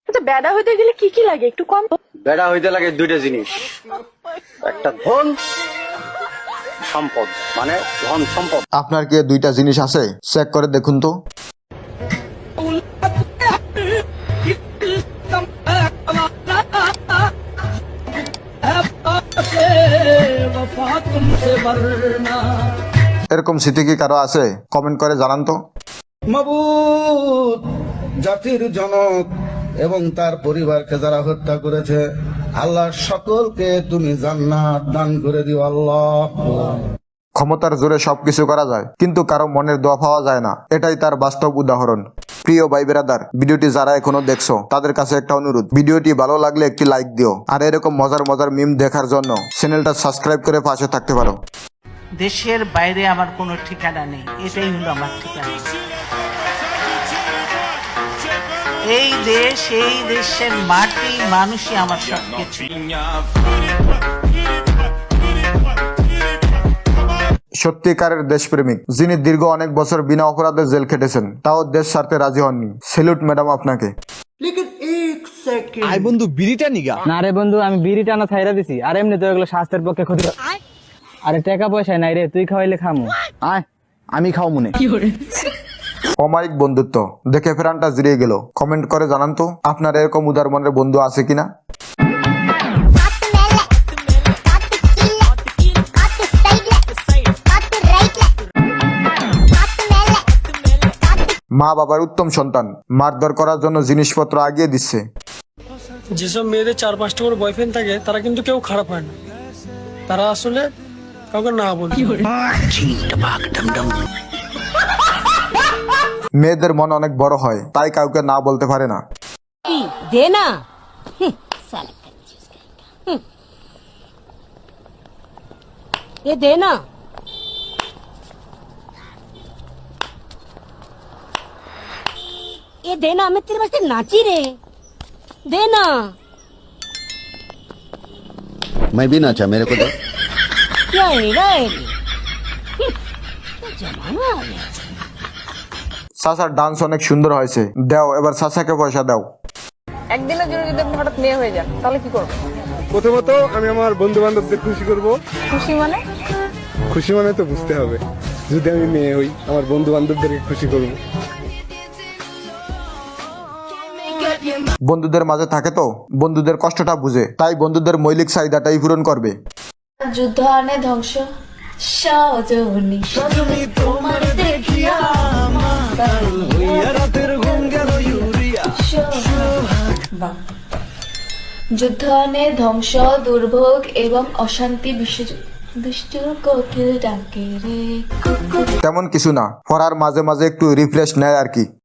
আচ্ছা, বেড়া হইতে গেলে কি কি লাগে একটু কম? বেড়া হইতে লাগে দুইটা জিনিস, একটা ধন, সম্পদ, মানে ধন সম্পদ। আপনার কি দুইটা জিনিস আছে? চেক করে দেখুন তো। এরকম স্মৃতি কি কারো আছে? কমেন্ট করে জানান তো। মাবুদ, জাতির জনক এবং তার পরিবারকে যারা হত্যা করেছে, আল্লাহ সকলকে তুমি জান্নাত দান করে দিও আল্লাহ। ক্ষমতার জোরে সবকিছু করা যায়, কিন্তু কারো মনের দোয়া পাওয়া যায় না। এটাই তার বাস্তব উদাহরণ। প্রিয় ভাই বেরাদার, ভিডিওটি যারা এখনো দেখছো তাদের কাছে একটা অনুরোধ, ভিডিওটি ভালো লাগলে একটি লাইক দিও, আর এরকম মজার মজার মিম দেখার জন্য চ্যানেলটা সাবস্ক্রাইব করে পাশে থাকতে পারো। দেশের বাইরে আমার কোনো ঠিকানা নেই, এটাই হলো আমার ঠিকানা। এই দেশ, এই দেশের মাটি, মানুষই আমার সবকিছু। সত্যিকারের দেশপ্রেমিক, যিনি দীর্ঘ অনেক বছর বিনা অপরাধে জেল খেটেছেন, তাও দেশ ছাড়তে রাজি হননি। সেলুট ম্যাডাম আপনাকে। আই বন্ধু বিড়িটা নিগা। না রে বন্ধু, আমি বিড়ি টানা ছাইরা দিছি, আর এমনি তো এগুলো স্বাস্থ্যের পক্ষে ক্ষতি। আরে টাকা পয়সা নাই রে, তুই খাওয়াইলে খামু। আয় আমি খাও মনে। অমায়িক বন্ধুত্ব দেখে ফেরানটা জিরিয়ে গেল। কমেন্ট করে জানান তো আপনার এরকম উদার মনের বন্ধু আছে কিনা। মা বাবার উত্তম সন্তান মারধর করার জন্য জিনিসপত্র আগিয়ে দিচ্ছে। যেসব মেয়েদের 4-5টা করে বয়ফ্রেন্ড থাকে তারা কিন্তু কেউ খারাপ হয় না, তারা আসলে কাউকে না বলে। মেয়েদের মন অনেক বড় হয়, তাই কাউকে না বলতে পারে না। দে না, এ দে না, ये देना, मैं तेरे वास्ते नाची रे, देना। मैं भी नाचा, मेरे को दो। क्या है रे? जमाना आ गया। চাচার ডান্স অনেক সুন্দর হয়েছে, দাও এবার চাচাকে পয়সা দাও। একদিনের জন্য যদি আপনি হঠাৎ মেয়ে হয়ে যান তাহলে কি করবেন? প্রথমত আমি আমার বন্ধু বান্ধবদের খুশি করব। খুশি মানে? খুশি মানে তো বুঝতে হবে, যদি আমি মেয়ে হই আমার বন্ধু বান্ধবদেরকে খুশি করব। বন্ধুদের মাঝে থাকে তো, বন্ধুদের কষ্টটা বুঝে, তাই বন্ধুদের মৌলিক চাহিদাটাই পূরণ করবে। যুদ্ধ আনে ধ্বংস, সজনী সজনী তোমার দেখিয়া মাতাল হইয়া রাতের ঘুম গেল ইউরিয়া। যুদ্ধ আনে ধ্বংস, দুর্ভোগ এবং অশান্তি, বিশ্বযুদ্ধ দুষ্ট কোকিল ডাকে রে। তেমন কিছু না, পড়ার মাঝে মাঝে একটু রিফ্রেশ নেয় আর কি।